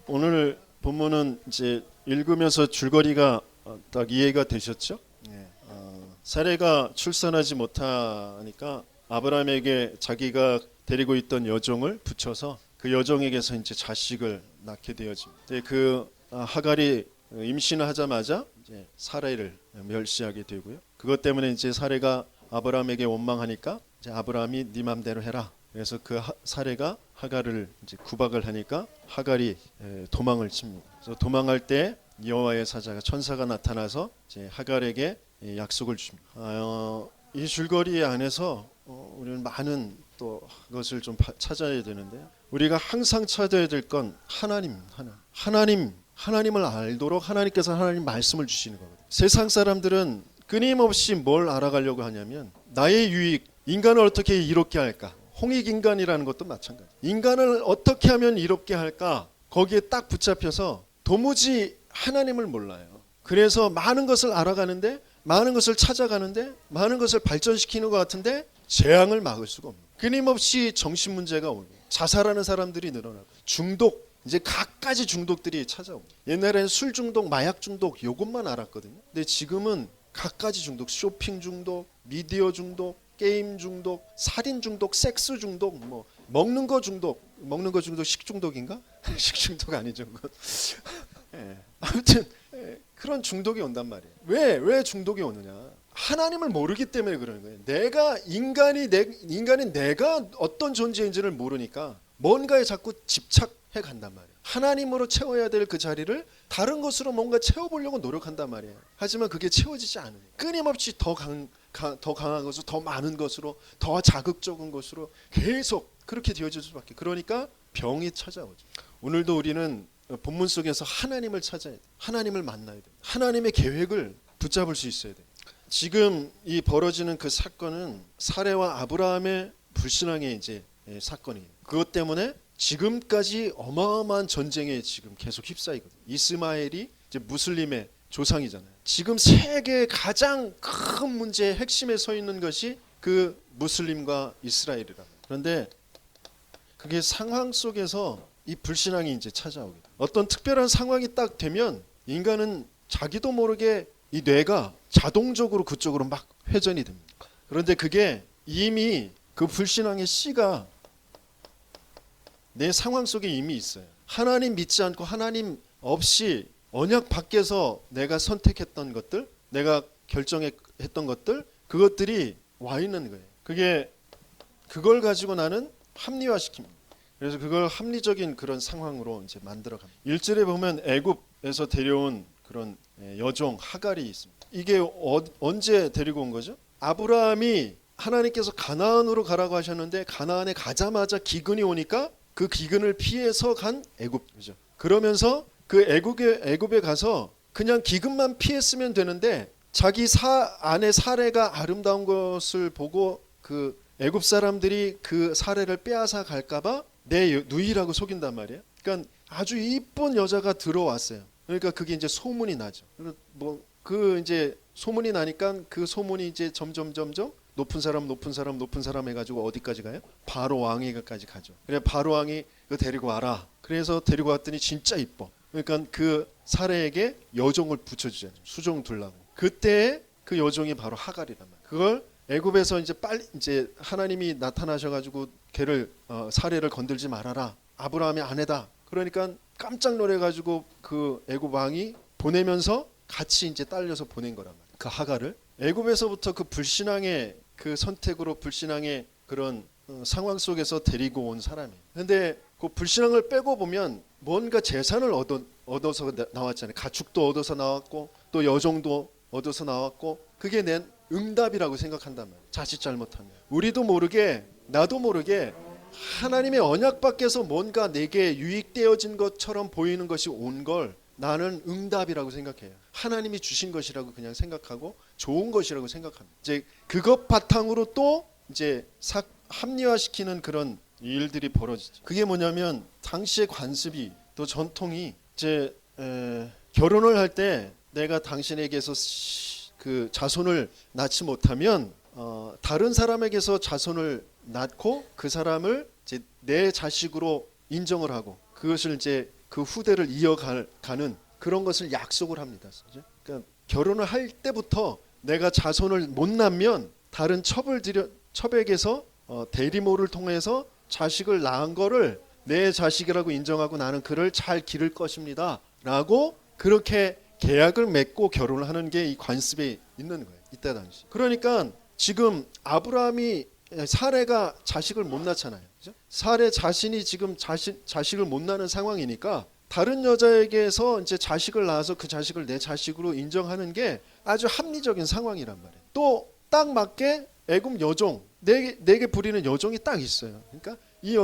오늘 본문은 이제 읽으면서 줄거리가 딱 이해가 되셨죠? 네. 사레가 출산하지 못하니까 아브라함에게 자기가 데리고 있던 여종을 붙여서 그 여종에게서 이제 자식을 낳게 되어집니다. 그 하갈이 임신을 하자마자 이제 사레를 멸시하게 되고요. 그것 때문에 이제 사레가 아브라함에게 원망하니까 이제 아브라함이 네 맘대로 해라. 그래서 그 사레가 하갈을 이제 구박을 하니까 하갈이 도망을 칩니다. 그래서 도망할 때 여호와의 사자가 천사가 나타나서 이제 하갈에게 약속을 줍니다. 이 줄거리 안에서 우리는 많은 또 것을 좀 찾아야 되는데요. 우리가 항상 찾아야 될 건 하나님을 알도록 하나님께서 하나님 말씀을 주시는 거거든요. 세상 사람들은 끊임없이 뭘 알아가려고 하냐면 나의 유익, 인간을 어떻게 이롭게 할까? 홍익인간이라는 것도 마찬가지. 인간을 어떻게 하면 이롭게 할까? 거기에 딱 붙잡혀서 도무지 하나님을 몰라요. 그래서 많은 것을 알아가는데, 많은 것을 찾아가는데, 많은 것을 발전시키는 것 같은데 재앙을 막을 수가 없는. 끊임없이 정신 문제가 오고 자살하는 사람들이 늘어나고 중독, 이제 갖가지 중독들이 찾아옵니다. 옛날에는 술 중독, 마약 중독 요것만 알았거든요. 근데 지금은 갖가지 중독, 쇼핑 중독, 미디어 중독, 게임 중독, 살인 중독, 섹스 중독, 뭐 먹는 거 중독 식중독인가? 식중독 아니죠. 아무튼 그런 중독이 온단 말이에요. 왜 중독이 오느냐? 하나님을 모르기 때문에 그러는 거예요. 인간이 내가 어떤 존재인지를 모르니까 뭔가에 자꾸 집착해 간단 말이에요. 하나님으로 채워야 될 그 자리를 다른 것으로 뭔가 채워보려고 노력한단 말이에요. 하지만 그게 채워지지 않으니까 끊임없이 더 강한 것으로, 더 많은 것으로, 더 자극적인 것으로 계속 그렇게 되어질 수밖에. 그러니까 병이 찾아오죠. 오늘도 우리는 본문 속에서 하나님을 찾아야 돼. 하나님을 만나야 돼. 하나님의 계획을 붙잡을 수 있어야 돼. 지금 이 벌어지는 그 사건은 사레와 아브라함의 불신앙의 이제 사건이에요. 그것 때문에 지금까지 어마어마한 전쟁에 지금 계속 휩싸이거든요. 이스마엘이 이제 무슬림의 조상이잖아요. 지금 세계의 가장 큰 문제의 핵심에 서 있는 것이 그 무슬림과 이스라엘이라. 그런데 그게 상황 속에서 이 불신앙이 이제 찾아오게 돼요. 어떤 특별한 상황이 딱 되면 인간은 자기도 모르게 이 뇌가 자동적으로 그쪽으로 막 회전이 됩니다. 그런데 그게 이미 그 불신앙의 씨가 내 상황 속에 이미 있어요. 하나님 믿지 않고 하나님 없이 언약 밖에서 내가 선택했던 것들, 내가 결정했던 것들, 그것들이 와 있는 거예요. 그걸 가지고 나는 합리화시킵니다. 그래서 그걸 합리적인 그런 상황으로 이제 만들어갑니다. 1절에 보면 애굽에서 데려온 그런 여종 하갈이 있습니다. 이게 언제 데리고 온 거죠? 아브라함이 하나님께서 가나안으로 가라고 하셨는데 가나안에 가자마자 기근이 오니까 그 기근을 피해서 간 애굽. 그죠? 그러면서 그 애굽에 가서 그냥 기근만 피했으면 되는데 자기 아내 사레가 아름다운 것을 보고 그 애굽 사람들이 그 사레를 빼앗아 갈까봐 내 누이라고 속인단 말이에요. 그러니까 아주 이쁜 여자가 들어왔어요. 그러니까 그게 이제 소문이 나죠. 그 이제 소문이 나니까 그 소문이 이제 점점 높은 사람 해가지고 어디까지 가요? 바로 왕에게까지 가죠. 그래 바로 왕이 그 데리고 와라. 그래서 데리고 왔더니 진짜 이뻐. 그러니까 그 사례에게 여종을 붙여주잖아요. 수종 둘라고. 그때 그 여종이 바로 하갈이란 말이에요. 그걸 애굽에서 이제 하나님이 나타나셔가지고 걔를 사례를 건들지 말아라. 아브라함의 아내다. 그러니까 깜짝 놀래가지고 그 애굽 왕이 보내면서 같이 이제 딸려서 보낸 거란 말이에요. 그 하갈을 애굽에서부터 그 불신앙의 그 선택으로 불신앙의 그런 상황 속에서 데리고 온 사람이에요. 그런데 그 불신앙을 빼고 보면 뭔가 재산을 얻어서 나왔잖아요. 가축도 얻어서 나왔고 또 여종도 얻어서 나왔고 그게 낸 응답이라고 생각한단 말이에요. 자칫 잘못하면 우리도 모르게 나도 모르게 하나님의 언약 밖에서 뭔가 내게 유익되어진 것처럼 보이는 것이 온 걸 나는 응답이라고 생각해요. 하나님이 주신 것이라고 그냥 생각하고 좋은 것이라고 생각합니다. 이제 그것 바탕으로 또 이제 합리화시키는 그런 일들이 벌어지죠. 그게 뭐냐면 당시의 관습이 또 전통이 이제 결혼을 할 때 내가 당신에게서 그 자손을 낳지 못하면 다른 사람에게서 자손을 낳고 그 사람을 이제 내 자식으로 인정을 하고 그것을 이제 그 후대를 이어가는 그런 것을 약속을 합니다. 그러니까 결혼을 할 때부터 내가 자손을 못 낳으면 다른 첩에게서 대리모를 통해서 자식을 낳은 거를 내 자식이라고 인정하고 나는 그를 잘 기를 것입니다 라고 그렇게 계약을 맺고 결혼을 하는 게 이 관습에 있는 거예요. 이때 당시. 그러니까 지금 아브라함이 사레가 자식을 못 낳잖아요. 그죠? 사레 자신이 지금 자식을 못 낳는 상황이니까 다른 여자에게서 이제 자식을 낳아서 그 자식을 내 자식으로 인정하는 게 아주 합리적인 상황이란 말이에요. 또 딱 맞게 애굽 여종 내게 부리는 여종이 딱 있어요. 그러니까 이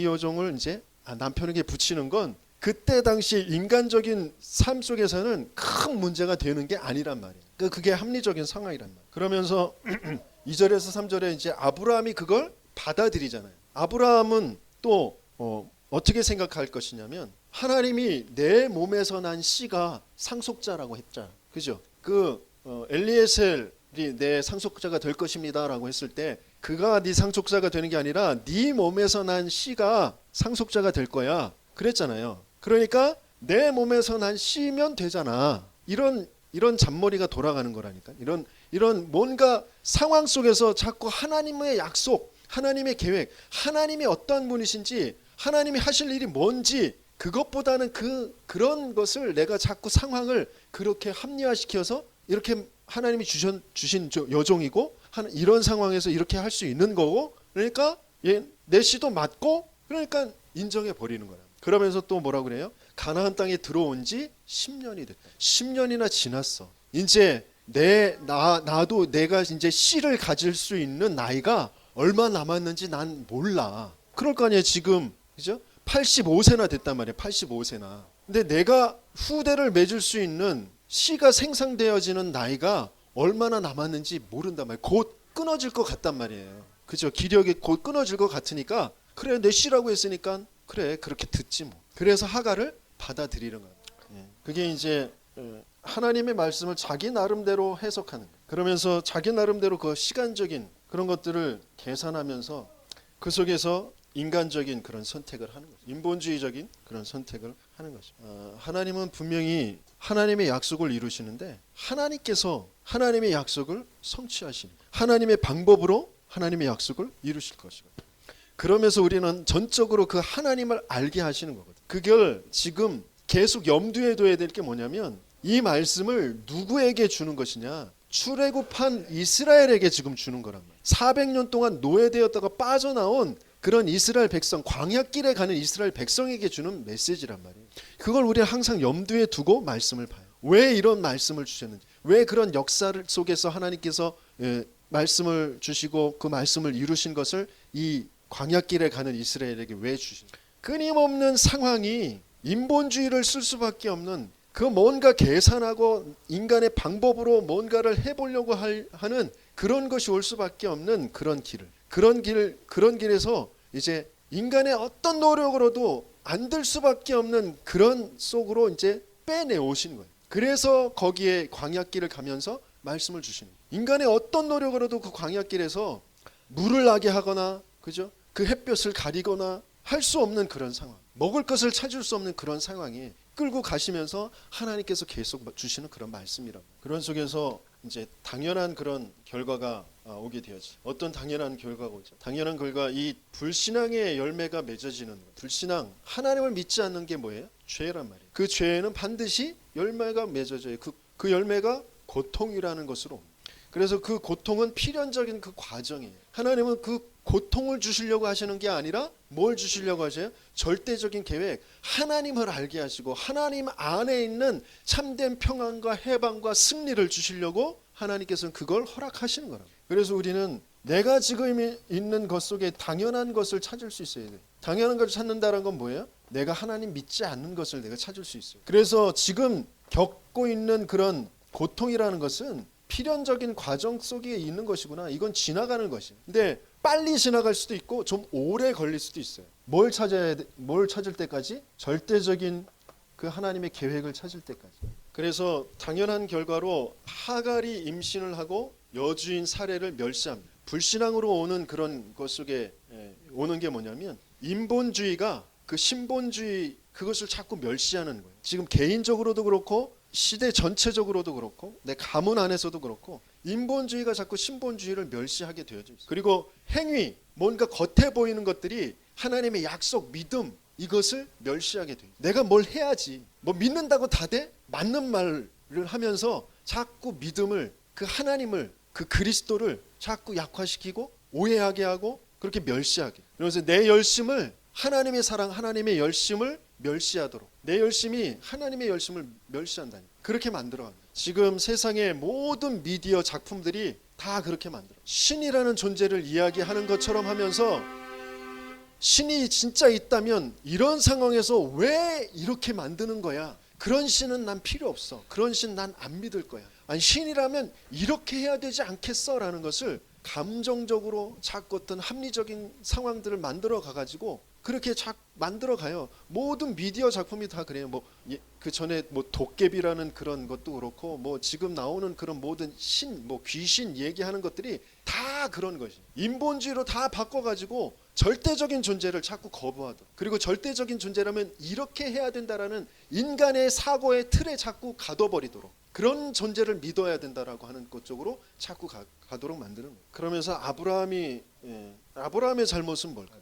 여종을 이제 남편에게 붙이는 건 그때 당시 인간적인 삶 속에서는 큰 문제가 되는 게 아니란 말이에요. 그러니까 그게 합리적인 상황이란 말이에요. 그러면서 2절에서 3절에 이제 아브라함이 그걸 받아들이잖아요. 아브라함은 또 어떻게 생각할 것이냐면 하나님이 내 몸에서 난 씨가 상속자라고 했잖아. 그죠? 엘리에셀이 내 상속자가 될 것입니다라고 했을 때 그가 네 상속자가 되는 게 아니라 네 몸에서 난 씨가 상속자가 될 거야. 그랬잖아요. 그러니까 내 몸에서 난 씨면 되잖아. 이런 잔머리가 돌아가는 거라니까. 이런 뭔가 상황 속에서 자꾸 하나님의 약속, 하나님의 계획, 하나님이 어떠한 분이신지, 하나님이 하실 일이 뭔지 그것보다는 그런 것을 내가 자꾸 상황을 그렇게 합리화시켜서 이렇게 하나님이 주신 여종이고 이런 상황에서 이렇게 할 수 있는 거고 그러니까 내 씨도 맞고 그러니까 인정해 버리는 거야. 그러면서 또 뭐라고 그래요? 가나안 땅에 들어온 지 10년이 됐다. 10년이나 지났어. 이제 나도 내가 이제 씨를 가질 수 있는 나이가 얼마 남았는지 난 몰라. 그럴 거 아니에요. 지금 그죠? 85세나 됐단 말이에요. 85세나. 근데 내가 후대를 맺을 수 있는 씨가 생산되어지는 나이가 얼마나 남았는지 모른단 말이에요. 곧 끊어질 것 같단 말이에요. 그죠? 기력이 곧 끊어질 것 같으니까 그래 내 씨라고 했으니까 그래 그렇게 듣지 뭐. 그래서 하가를 받아들이는 거예요. 그게 이제 하나님의 말씀을 자기 나름대로 해석하는 거예요. 그러면서 자기 나름대로 그 시간적인 그런 것들을 계산하면서 그 속에서 인간적인 그런 선택을 하는 거죠. 인본주의적인 그런 선택을 하는 거죠. 하나님은 분명히 하나님의 약속을 이루시는데 하나님께서 하나님의 약속을 성취하시는 하나님의 방법으로 하나님의 약속을 이루실 것이고 그러면서 우리는 전적으로 그 하나님을 알게 하시는 거거든요. 그걸 지금 계속 염두에 둬야 될 게 뭐냐면 이 말씀을 누구에게 주는 것이냐 출애굽한 이스라엘에게 지금 주는 거란 말이에요. 400년 동안 노예되었다가 빠져나온 그런 이스라엘 백성 광야길에 가는 이스라엘 백성에게 주는 메시지란 말이에요. 그걸 우리가 항상 염두에 두고 말씀을 봐요. 왜 이런 말씀을 주셨는지 왜 그런 역사 속에서 하나님께서 말씀을 주시고 그 말씀을 이루신 것을 이 광야길에 가는 이스라엘에게 왜 주신 거예요. 끊임없는 상황이 인본주의를 쓸 수밖에 없는 그 뭔가 계산하고 인간의 방법으로 뭔가를 해보려고 하는 그런 것이 올 수밖에 없는 그런 길에서 이제 인간의 어떤 노력으로도 안 될 수밖에 없는 그런 속으로 이제 빼내오신 거예요. 그래서 거기에 광야길을 가면서 말씀을 주시는 거예요. 인간의 어떤 노력으로도 그 광야길에서 물을 나게 하거나 그죠? 그 햇볕을 가리거나 할 수 없는 그런 상황, 먹을 것을 찾을 수 없는 그런 상황이 끌고 가시면서 하나님께서 계속 주시는 그런 말씀이라고. 그런 속에서 이제 당연한 그런 결과가 오게 되었지. 어떤 당연한 결과가 오죠? 당연한 결과 이 불신앙의 열매가 맺어지는 것. 불신앙, 하나님을 믿지 않는 게 뭐예요? 죄란 말이에요. 그 죄는 반드시 열매가 맺어져요. 그 열매가 고통이라는 것으로 옵니다. 그래서 그 고통은 필연적인 그 과정이에요. 하나님은 그 고통을 주시려고 하시는 게 아니라 뭘 주시려고 하세요? 절대적인 계획, 하나님을 알게 하시고 하나님 안에 있는 참된 평안과 해방과 승리를 주시려고 하나님께서는 그걸 허락하시는 거라고. 그래서 우리는 내가 지금 있는 것 속에 당연한 것을 찾을 수 있어야 돼요. 당연한 것을 찾는다는 건 뭐예요? 내가 하나님 믿지 않는 것을 내가 찾을 수 있어요. 그래서 지금 겪고 있는 그런 고통이라는 것은 필연적인 과정 속에 있는 것이구나. 이건 지나가는 것이에요. 근데 빨리 지나갈 수도 있고 좀 오래 걸릴 수도 있어요. 뭘 찾을 때까지? 절대적인 그 하나님의 계획을 찾을 때까지. 그래서 당연한 결과로 하갈이 임신을 하고 여주인 사례를 멸시합니다. 불신앙으로 오는 그런 것 속에 오는 게 뭐냐면 인본주의가 그 신본주의 그것을 자꾸 멸시하는 거예요. 지금 개인적으로도 그렇고 시대 전체적으로도 그렇고 내 가문 안에서도 그렇고 인본주의가 자꾸 신본주의를 멸시하게 되어져 있어요. 그리고 행위, 뭔가 겉에 보이는 것들이 하나님의 약속, 믿음 이것을 멸시하게 돼요. 내가 뭘 해야지, 뭐 믿는다고 다 돼? 맞는 말을 하면서 자꾸 믿음을, 그 하나님을, 그 그리스도를 자꾸 약화시키고 오해하게 하고 그렇게 멸시하게. 그래서 내 열심을, 하나님의 사랑, 하나님의 열심을 멸시하도록, 내 열심이 하나님의 열심을 멸시한다니, 그렇게 만들어가는 거예요. 지금 세상의 모든 미디어 작품들이 다 그렇게 만들어. 신이라는 존재를 이야기하는 것처럼 하면서 신이 진짜 있다면 이런 상황에서 왜 이렇게 만드는 거야? 그런 신은 난 필요 없어. 그런 신 난 안 믿을 거야. 아니 신이라면 이렇게 해야 되지 않겠어? 라는 것을 감정적으로 자꾸 어떤 합리적인 상황들을 만들어 가가지고 그렇게 만들어 가요. 모든 미디어 작품이 다 그래요. 그 전에 도깨비라는 그런 것도 그렇고 지금 나오는 그런 모든 귀신 얘기하는 것들이 다 그런 것이. 인본주의로 다 바꿔가지고 절대적인 존재를 자꾸 거부하도록, 그리고 절대적인 존재라면 이렇게 해야 된다라는 인간의 사고의 틀에 자꾸 가둬버리도록, 그런 존재를 믿어야 된다라고 하는 것 쪽으로 자꾸 가도록 만드는 거예요. 그러면서 아브라함의 잘못은 뭘까요?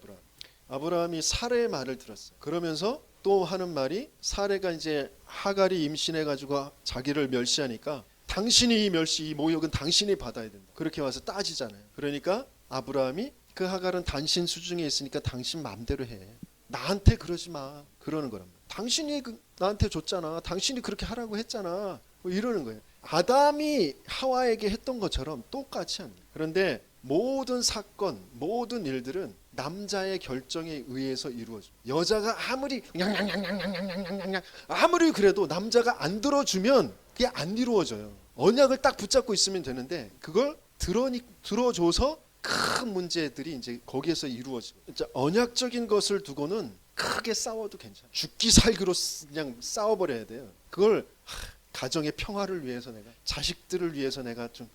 아브라함이 사레의 말을 들었어요. 그러면서 또 하는 말이, 사레가 이제 하갈이 임신해가지고 자기를 멸시하니까 당신이 이 모욕은 당신이 받아야 된다. 그렇게 와서 따지잖아요. 그러니까 아브라함이 그 하갈은 당신 수중에 있으니까 당신 마음대로 해. 나한테 그러지 마. 그러는 거란 말이에요. 당신이 나한테 줬잖아. 당신이 그렇게 하라고 했잖아. 이러는 거예요. 아담이 하와에게 했던 것처럼 똑같이 합니다. 그런데 모든 사건, 모든 일들은 남자의 결정에 의해서 이루어져. 여자가 아무리 아무리 그래도 남자가 안 들어주면 그게 안 이루어져요. 언약을 딱 붙잡고 있으면 되는데 그걸 들어줘서 큰 문제들이 이제 거기에서 이루어지고, 진짜 언약적인 것을 두고는 크게 싸워도 괜찮아. 죽기 살기로 그냥 싸워버려야 돼요. 그걸 가정의 평화를 위해서, 내가 자식들을 위해서 내가 좀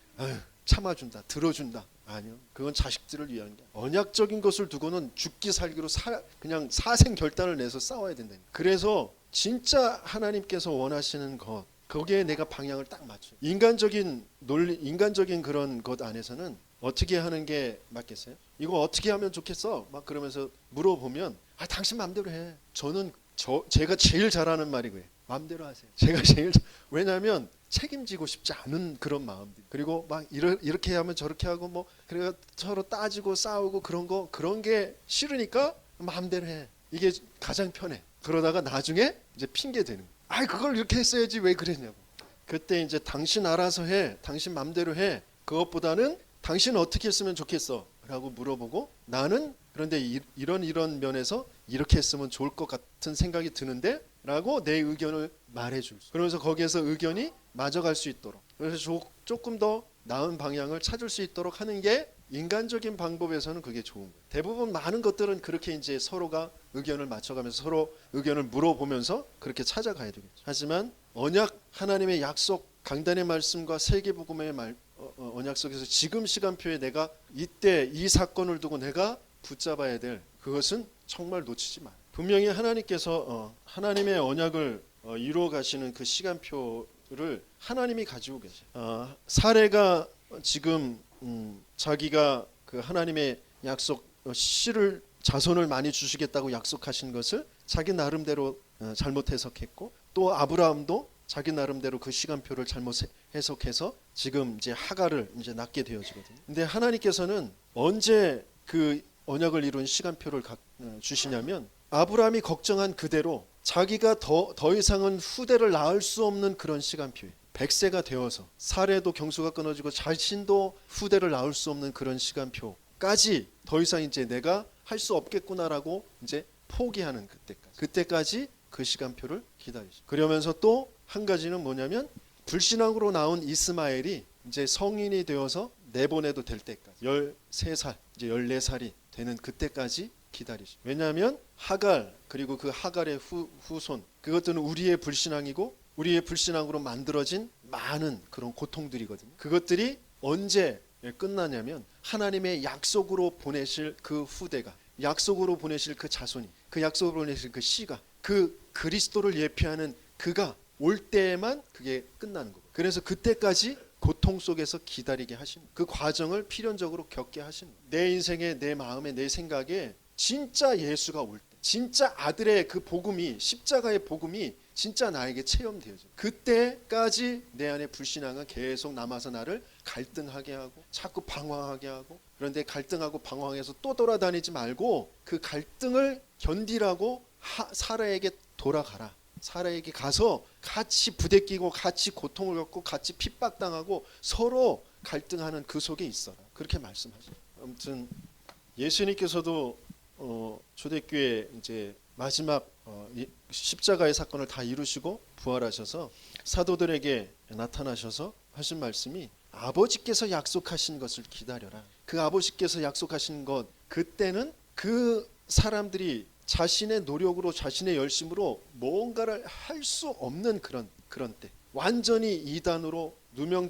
참아준다, 들어준다. 아니요, 그건 자식들을 위한 게. 언약적인 것을 두고는 죽기 살기로 그냥 사생 결단을 내서 싸워야 된다. 그래서 진짜 하나님께서 원하시는 것, 거기에 내가 방향을 딱 맞춰. 인간적인 논리, 인간적인 그런 것 안에서는 어떻게 하는 게 맞겠어요? 이거 어떻게 하면 좋겠어? 막 그러면서 물어보면 당신 마음대로 해. 제가 제일 잘하는 말이 그래요. 마음대로 하세요. 왜냐하면 책임지고 싶지 않은 그런 마음들. 그리고 막 이렇게 하면 저렇게 하고 그래가 서로 따지고 싸우고 그런 게 싫으니까 마음대로 해. 이게 가장 편해. 그러다가 나중에 이제 핑계 대는 거예요. 그걸 이렇게 했어야지 왜 그랬냐고. 그때 이제 당신 알아서 해. 당신 마음대로 해. 그것보다는 당신은 어떻게 했으면 좋겠어? 라고 물어보고, 나는 그런데 이런 면에서 이렇게 했으면 좋을 것 같은 생각이 드는데 라고 내 의견을 말해줄 수. 그러면서 거기에서 의견이 맞아갈 수 있도록, 그래서 조금 더 나은 방향을 찾을 수 있도록 하는 게 인간적인 방법에서는 그게 좋은 거예요. 대부분 많은 것들은 그렇게 이제 서로가 의견을 맞춰가면서 서로 의견을 물어보면서 그렇게 찾아가야 되겠죠. 하지만 언약, 하나님의 약속, 강단의 말씀과 세계복음의 언약 속에서 지금 시간표에 내가 이때 이 사건을 두고 내가 붙잡아야 될 그것은 정말 놓치지 마. 분명히 하나님께서 하나님의 언약을 이루어 가시는 그 시간표를 하나님이 가지고 계세요. 사례가 지금 자기가 그 하나님의 약속, 씨를, 자손을 많이 주시겠다고 약속하신 것을 자기 나름대로 잘못 해석했고, 또 아브라함도 자기 나름대로 그 시간표를 잘못 해석해서 지금 이제 하갈을 이제 낳게 되어지거든요. 근데 하나님께서는 언제 그 언약을 이룬 시간표를 주시냐면, 아브라함이 걱정한 그대로 자기가 더 이상은 후대를 낳을 수 없는 그런 시간표에 100세가 되어서 사례도 경수가 끊어지고 자신도 후대를 낳을 수 없는 그런 시간표까지 더 이상 이제 내가 할 수 없겠구나라고 이제 포기하는 그때까지 그 시간표를 기다리죠. 그러면서 또 한 가지는 뭐냐면, 불신앙으로 나온 이스마엘이 이제 성인이 되어서 내보내도 될 때까지 13살, 이제 14살이 되는 그때까지 기다리죠. 왜냐하면 하갈, 그리고 그 하갈의 후손, 그것들은 우리의 불신앙이고 우리의 불신앙으로 만들어진 많은 그런 고통들이거든요. 그것들이 언제 끝나냐면, 하나님의 약속으로 보내실 그 후대가, 약속으로 보내실 그 자손이, 그 약속을 보내신 그 씨가, 그 그리스도를 예표하는 그가 올 때에만 그게 끝나는 거고, 그래서 그때까지 고통 속에서 기다리게 하신, 그 과정을 필연적으로 겪게 하신, 내 인생에, 내 마음에, 내 생각에 진짜 예수가 올 때, 진짜 아들의 그 복음이, 십자가의 복음이 진짜 나에게 체험되어져, 그때까지 내 안에 불신앙은 계속 남아서 나를 갈등하게 하고 자꾸 방황하게 하고, 그런데 갈등하고 방황해서 또 돌아다니지 말고 그 갈등을 견디라고 사라에게 돌아가라. 사라에게 가서 같이 부대끼고 같이 고통을 겪고 같이 핍박당하고 서로 갈등하는 그 속에 있어라, 그렇게 말씀하죠. 아무튼 예수님께서도 초대교회 이제 마지막 십자가의 사건을 다 이루시고 부활하셔서 사도들에게 나타나셔서 하신 말씀이, 아버지께서 약속하신 것을 기다려라. 그 아버지께서 약속하신 것, 그때는 그 사람들이 자신의 노력으로, 자신의 열심으로 뭔가를 할 수 없는 그런 때, 완전히 이단으로 누명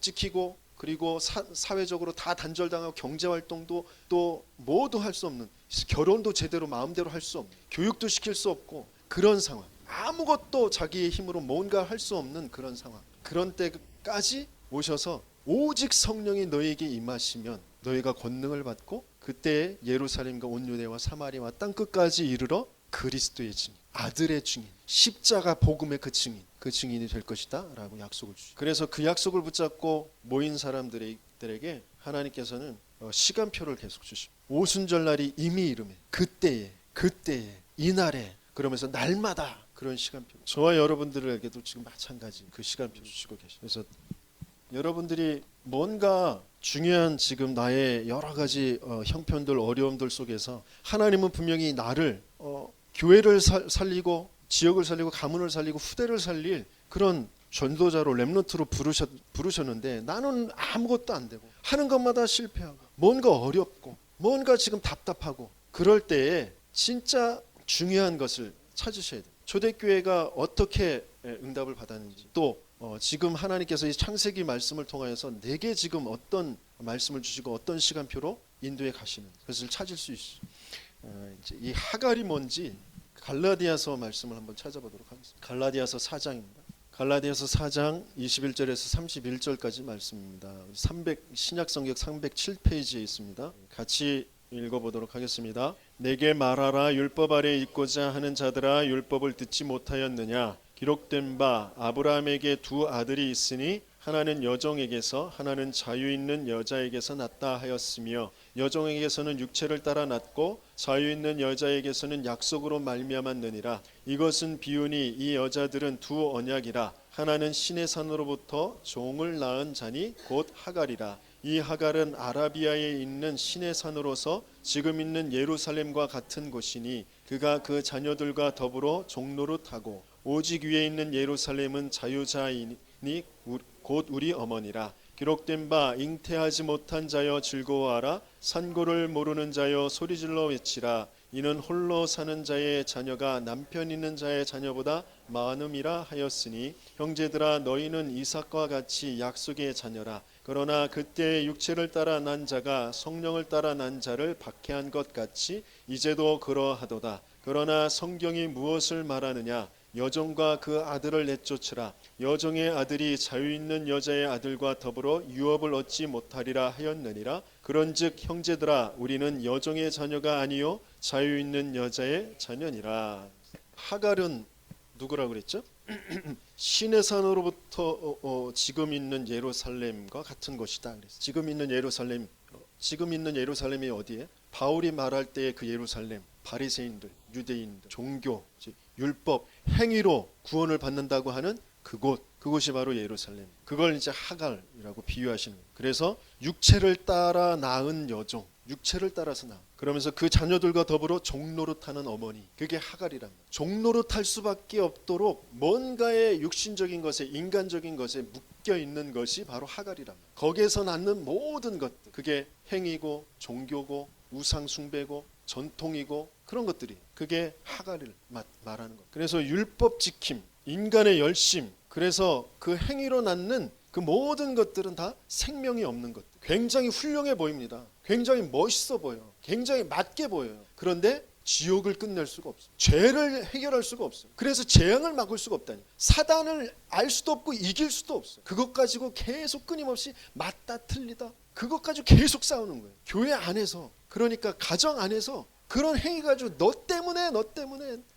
찍히고, 그리고 사회적으로 다 단절당하고, 경제활동도 또 모두 할 수 없는, 결혼도 제대로 마음대로 할 수 없는, 교육도 시킬 수 없고, 그런 상황, 아무것도 자기의 힘으로 뭔가 할 수 없는 그런 상황, 그런 때까지 오셔서 오직 성령이 너희에게 임하시면 너희가 권능을 받고 그때 예루살렘과 온 유대와 사마리아와 땅 끝까지 이르러 그리스도의 증인, 아들의 증인, 십자가 복음의 그 증인이 될 것이다 라고 약속을 주시죠. 그래서 그 약속을 붙잡고 모인 사람들에게 하나님께서는 시간표를 계속 주시고, 오순절날이 이미 이르매 그때에 이날에, 그러면서 날마다 그런 시간표, 저와 여러분들에게도 지금 마찬가지 그 시간표 주시고 계셔요. 그래서 여러분들이 뭔가 중요한 지금 나의 여러 가지 형편들, 어려움들 속에서 하나님은 분명히 나를 교회를 살리고 지역을 살리고 가문을 살리고 후대를 살릴 그런 전도자로, 렘넌트로 부르셨는데, 나는 아무것도 안 되고 하는 것마다 실패하고 뭔가 어렵고 뭔가 지금 답답하고, 그럴 때에 진짜 중요한 것을 찾으셔야 돼요. 초대교회가 어떻게 응답을 받았는지, 또 지금 하나님께서 이 창세기 말씀을 통하여서 내게 지금 어떤 말씀을 주시고 어떤 시간표로 인도해 가시는 것을 찾을 수 있어요. 이제 이 하갈이 뭔지 갈라디아서 말씀을 한번 찾아보도록 하겠습니다. 갈라디아서 4장입니다. 갈라디아서 4장 21절에서 31절까지 말씀입니다. 신약성경 307페이지에 있습니다. 같이 읽어보도록 하겠습니다. 내게 말하라. 율법 아래 있고자 하는 자들아, 율법을 듣지 못하였느냐? 기록된 바 아브라함에게 두 아들이 있으니 하나는 여종에게서 하나는 자유 있는 여자에게서 났다 하였으며, 여종에게서는 육체를 따라 났고 자유 있는 여자에게서는 약속으로 말미암았느니라. 이것은 비유니 이 여자들은 두 언약이라. 하나는 신의 산으로부터 종을 낳은 자니 곧 하갈이라. 이 하갈은 아라비아에 있는 신의 산으로서 지금 있는 예루살렘과 같은 곳이니 그가 그 자녀들과 더불어 종노릇하고, 오직 위에 있는 예루살렘은 자유자이니 곧 우리 어머니라. 기록된 바 잉태하지 못한 자여 즐거워하라. 산고를 모르는 자여 소리질러 외치라. 이는 홀로 사는 자의 자녀가 남편 있는 자의 자녀보다 많음이라 하였으니, 형제들아 너희는 이삭과 같이 약속의 자녀라. 그러나 그때 육체를 따라 난 자가 성령을 따라 난 자를 박해한 것 같이 이제도 그러하도다. 그러나 성경이 무엇을 말하느냐? 여종과 그 아들을 내쫓으라. 여종의 아들이 자유 있는 여자의 아들과 더불어 유업을 얻지 못하리라 하였느니라. 그런즉 형제들아 우리는 여종의 자녀가 아니요 자유 있는 여자의 자녀니라. 하갈은 누구라고 그랬죠? 신의 산으로부터 지금 있는 예루살렘과 같은 것이다. 지금 있는 예루살렘이 어디에? 바울이 말할 때의 그 예루살렘, 바리새인들, 유대인들, 종교, 율법, 행위로 구원을 받는다고 하는 그곳이 바로 예루살렘. 그걸 이제 하갈이라고 비유하시는 거예요. 그래서 육체를 따라 낳은 여종, 육체를 따라서 낳은, 그러면서 그 자녀들과 더불어 종노릇하는 어머니, 그게 하갈이란 말이에요. 종노릇할 수밖에 없도록 뭔가의 육신적인 것에, 인간적인 것에 묶여 있는 것이 바로 하갈이란 말이에요. 거기에서 낳는 모든 것들, 그게 행위고 종교고 우상 숭배고 전통이고 그런 것들이, 그게 하갈을 말하는 것. 그래서 율법 지킴, 인간의 열심, 그래서 그 행위로 낳는 그 모든 것들은 다 생명이 없는 것들. 굉장히 훌륭해 보입니다. 굉장히 멋있어 보여. 굉장히 맞게 보여요. 그런데 지옥을 끝낼 수가 없어. 죄를 해결할 수가 없어. 그래서 재앙을 막을 수가 없다니. 사단을 알 수도 없고 이길 수도 없어. 그것 가지고 계속 끊임없이 맞다 틀리다. 그것 가지고 계속 싸우는 거예요. 교회 안에서, 그러니까 가정 안에서 그런 행위 가지고 너 때문에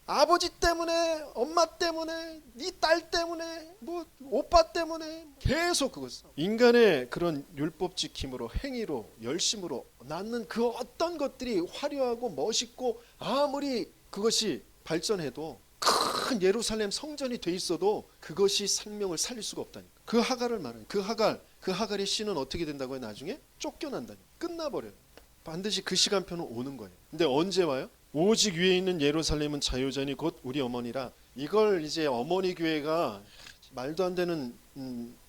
아버지 때문에 엄마 때문에 네 딸 때문에 뭐 오빠 때문에 계속 그것. 인간의 그런 율법 지킴으로 행위로 열심으로 낳는 그 어떤 것들이 화려하고 멋있고 아무리 그것이 발전해도 큰 예루살렘 성전이 돼 있어도 그것이 생명을 살릴 수가 없다니까. 그 하갈을 말해요. 그 하갈의 씨는 어떻게 된다고요? 나중에 쫓겨난다니까. 끝나버려요. 반드시 그 시간표는 오는 거예요. 근데 언제 와요? 오직 위에 있는 예루살렘은 자유자니 곧 우리 어머니라. 이걸 이제 어머니 교회가 말도 안 되는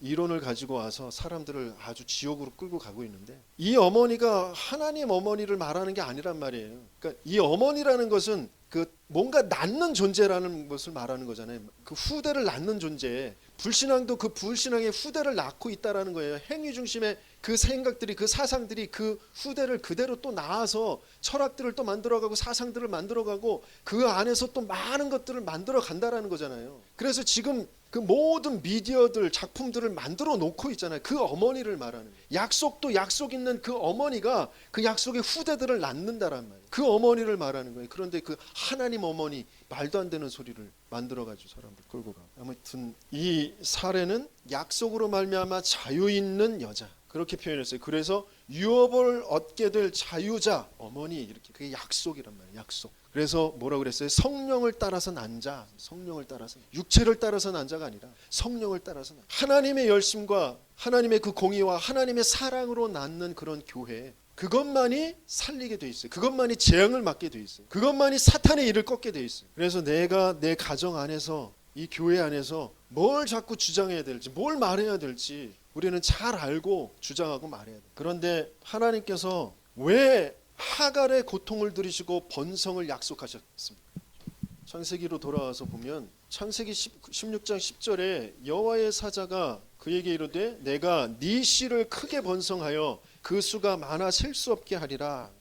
이론을 가지고 와서 사람들을 아주 지옥으로 끌고 가고 있는데, 이 어머니가 하나님 어머니를 말하는 게 아니란 말이에요. 그러니까 이 어머니라는 것은 그 뭔가 낳는 존재라는 것을 말하는 거잖아요. 그 후대를 낳는 존재. 불신앙도 그 불신앙의 후대를 낳고 있다라는 거예요. 행위 중심의 그 생각들이, 그 사상들이 그 후대를 그대로 또 낳아서 철학들을 또 만들어가고 사상들을 만들어가고 그 안에서 또 많은 것들을 만들어 간다라는 거잖아요. 그래서 지금 그 모든 미디어들, 작품들을 만들어 놓고 있잖아요. 그 어머니를 말하는 거예요. 약속도 약속 있는 그 어머니가 그 약속의 후대들을 낳는다란 말이에요. 그 어머니를 말하는 거예요. 그런데 그 하나님 어머니, 말도 안 되는 소리를 만들어가지고 사람들 끌고 가. 아무튼 이 사례는 약속으로 말미암아 자유 있는 여자, 그렇게 표현했어요. 그래서 유업을 얻게 될 자유자 어머니, 이렇게. 그게 약속이란 말이에요. 약속. 그래서 뭐라고 그랬어요? 성령을 따라서 난 자. 성령을 따라서, 육체를 따라서 난 자가 아니라 성령을 따라서 난 자. 하나님의 열심과 하나님의 그 공의와 하나님의 사랑으로 낳는 그런 교회, 그것만이 살리게 돼 있어요. 그것만이 재앙을 막게 돼 있어요. 그것만이 사탄의 일을 꺾게 돼 있어요. 그래서 내가 내 가정 안에서, 이 교회 안에서 뭘 자꾸 주장해야 될지, 뭘 말해야 될지 우리는 잘 알고 주장하고 말해야 돼요. 그런데 하나님께서 왜 하갈의 고통을 들으시고 번성을 약속하셨습니까? 창세기로 돌아와서 보면 창세기 16장 10절에 여호와의 사자가 그에게 이르되 내가 네 씨를 크게 번성하여 그 수가 많아 셀 수 없게 하리라.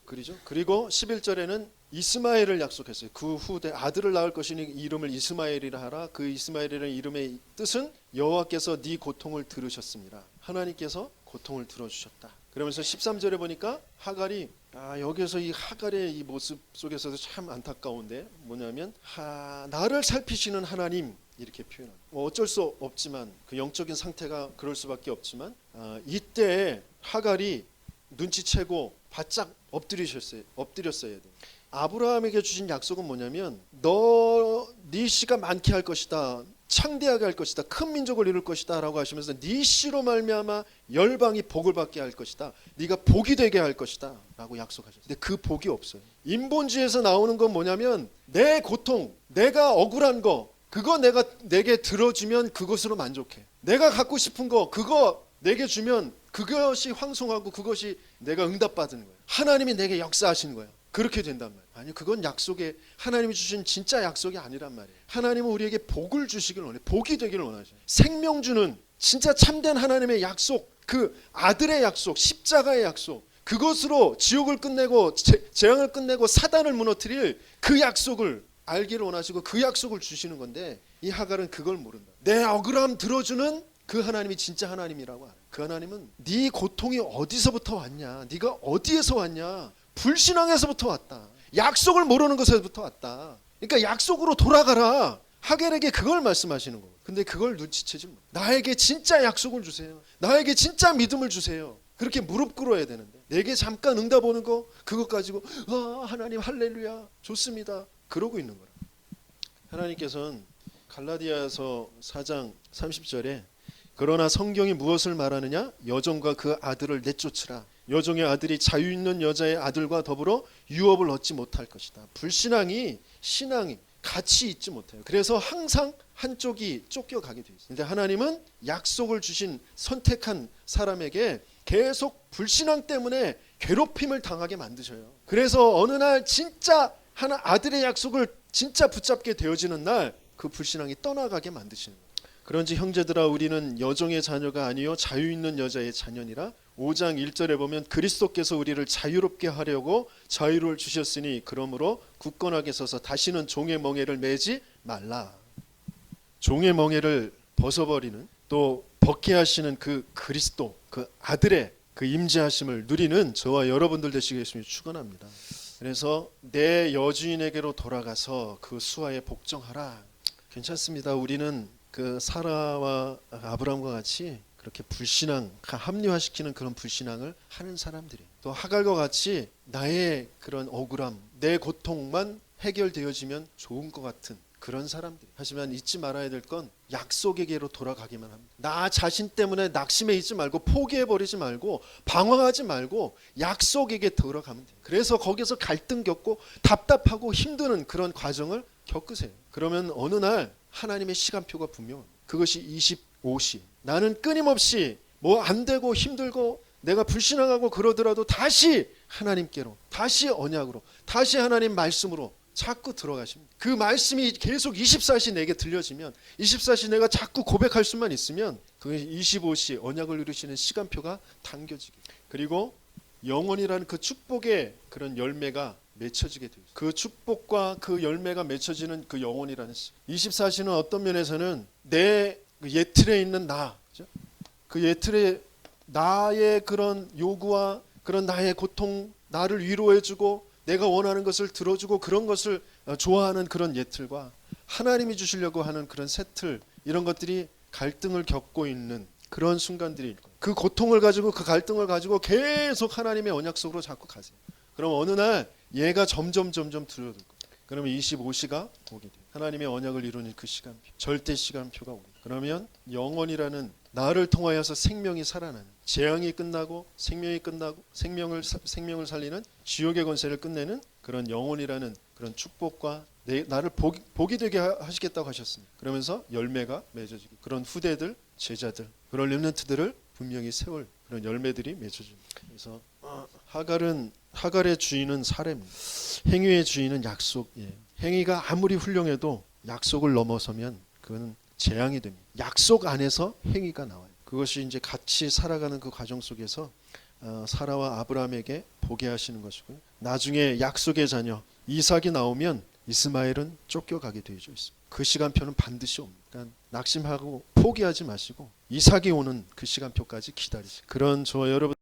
그러죠? 그리고 11절에는 이스마엘을 약속했어요. 그 후대 아들을 낳을 것이니 이름을 이스마엘이라 하라. 그 이스마엘이라는 이름의 뜻은 여호와께서 네 고통을 들으셨습니다. 하나님께서 고통을 들어주셨다. 그러면서 13절에 보니까 하갈이, 여기서 이 하갈의 이 모습 속에서도 참 안타까운데 뭐냐면 나를 살피시는 하나님, 이렇게 표현합니다. 어쩔 수 없지만 그 영적인 상태가 그럴 수밖에 없지만 이때 하갈이 눈치채고 바짝 엎드렸어야 돼요. 아브라함에게 주신 약속은 뭐냐면 네 씨가 많게 할 것이다, 창대하게 할 것이다, 큰 민족을 이룰 것이다 라고 하시면서 네 씨로 말미암아 열방이 복을 받게 할 것이다, 네가 복이 되게 할 것이다 라고 약속하셨어요. 근데 그 복이 없어요. 인본주의에서 나오는 건 뭐냐면 내 고통, 내가 억울한 거, 그거 내게 들어주면 그것으로 만족해. 내가 갖고 싶은 거 그거 내게 주면 그것이 황송하고 그것이 내가 응답받는 거예요. 하나님이 내게 역사하시는 거예요. 그렇게 된단 말이에요. 아니, 그건 약속에 하나님이 주신 진짜 약속이 아니란 말이에요. 하나님은 우리에게 복을 주시길 원해요. 복이 되기를 원하셔요. 생명 주는 진짜 참된 하나님의 약속, 그 아들의 약속, 십자가의 약속, 그것으로 지옥을 끝내고 재앙을 끝내고 사단을 무너뜨릴 그 약속을 알기를 원하시고 그 약속을 주시는 건데, 이 하갈은 그걸 모른다. 내 억울함 들어주는 그 하나님이 진짜 하나님이라고 알아요. 그 하나님은 네 고통이 어디서부터 왔냐, 네가 어디에서 왔냐, 불신앙에서부터 왔다, 약속을 모르는 것에서부터 왔다. 그러니까 약속으로 돌아가라. 하갈에게 그걸 말씀하시는 거고. 근데 그걸 눈치채지 못. 나에게 진짜 약속을 주세요. 나에게 진짜 믿음을 주세요. 그렇게 무릎 꿇어야 되는데 내게 잠깐 응답 오는 거 그것 가지고 하나님 할렐루야 좋습니다 그러고 있는 거라. 하나님께서는 갈라디아서 4장 30절에 그러나 성경이 무엇을 말하느냐, 여종과 그 아들을 내쫓으라. 여종의 아들이 자유 있는 여자의 아들과 더불어 유업을 얻지 못할 것이다. 불신앙이 신앙이 같이 있지 못해요. 그래서 항상 한쪽이 쫓겨가게 돼 있어요. 근데 하나님은 약속을 주신 선택한 사람에게 계속 불신앙 때문에 괴롭힘을 당하게 만드셔요. 그래서 어느 날 진짜 하나 아들의 약속을 진짜 붙잡게 되어지는 날 그 불신앙이 떠나가게 만드시는 거예요. 그런지 형제들아, 우리는 여종의 자녀가 아니요 자유 있는 여자의 자녀니라. 5장 1절에 보면 그리스도께서 우리를 자유롭게 하려고 자유를 주셨으니 그러므로 굳건하게 서서 다시는 종의 멍에를 매지 말라. 종의 멍에를 벗어버리는, 또 벗게 하시는 그 그리스도, 그 아들의 그 임재하심을 누리는 저와 여러분들 되시겠음을 축원합니다. 그래서 내 여주인에게로 돌아가서 그 수하에 복종하라. 괜찮습니다. 우리는 그 사라와 아브라함과 같이 그렇게 불신앙, 합리화시키는 그런 불신앙을 하는 사람들이에요. 또 하갈과 같이 나의 그런 억울함, 내 고통만 해결되어지면 좋은 것 같은 그런 사람들. 하지만 잊지 말아야 될 건 약속에게로 돌아가기만 합니다. 나 자신 때문에 낙심해 있지 말고, 포기해버리지 말고, 방황하지 말고 약속에게 돌아가면 돼요. 그래서 거기서 갈등 겪고 답답하고 힘드는 그런 과정을 겪으세요. 그러면 어느 날 하나님의 시간표가 분명합니다. 그것이 25시. 나는 끊임없이 뭐 안 되고 힘들고 내가 불신앙하고 그러더라도 다시 하나님께로, 다시 언약으로, 다시 하나님 말씀으로 자꾸 들어가십니다. 그 말씀이 계속 24시 내게 들려지면, 24시 내가 자꾸 고백할 수만 있으면 그게 25시 언약을 이루시는 시간표가 당겨지게. 그리고 영원이라는 그 축복의 그런 열매가 맺혀지게 돼요. 그 축복과 그 열매가 맺혀지는 그 영원이라는 시. 24시는 어떤 면에서는 내 옛 틀에 있는 나, 그 옛 틀에 나의 그런 요구와 그런 나의 고통, 나를 위로해주고 내가 원하는 것을 들어주고 그런 것을 좋아하는 그런 옛 틀과 하나님이 주시려고 하는 그런 새 틀, 이런 것들이 갈등을 겪고 있는 그런 순간들이, 그 고통을 가지고 그 갈등을 가지고 계속 하나님의 언약 속으로 자꾸 가세요. 그럼 어느 날 얘가 점점 줄어들 거예요. 그러면 25시가 오게 돼요. 하나님의 언약을 이루는 그 시간표, 절대 시간표가 오게 돼요. 그러면 영원이라는 나를 통하여서 생명이 살아나는, 재앙이 끝나고 생명이 끝나고 생명을 살리는 지옥의 권세를 끝내는 그런 영원이라는 그런 축복과 나를 복이 되게 하시겠다고 하셨습니다. 그러면서 열매가 맺어지고 그런 후대들, 제자들, 그런 렘넌트들을 분명히 세울 그런 열매들이 맺어집니다. 그래서 하갈의 주인은 사례입니다. 행위의 주인은 약속이에요. 행위가 아무리 훌륭해도 약속을 넘어서면 그건 재앙이 됩니다. 약속 안에서 행위가 나와요. 그것이 이제 같이 살아가는 그 과정 속에서 사라와 아브라함에게 보게 하시는 것이고요. 나중에 약속의 자녀 이삭이 나오면 이스마엘은 쫓겨가게 되어져 있습니다. 그 시간표는 반드시 옵니다. 그러니까 낙심하고 포기하지 마시고 이삭이 오는 그 시간표까지 기다리세요. 그런 저와 여러분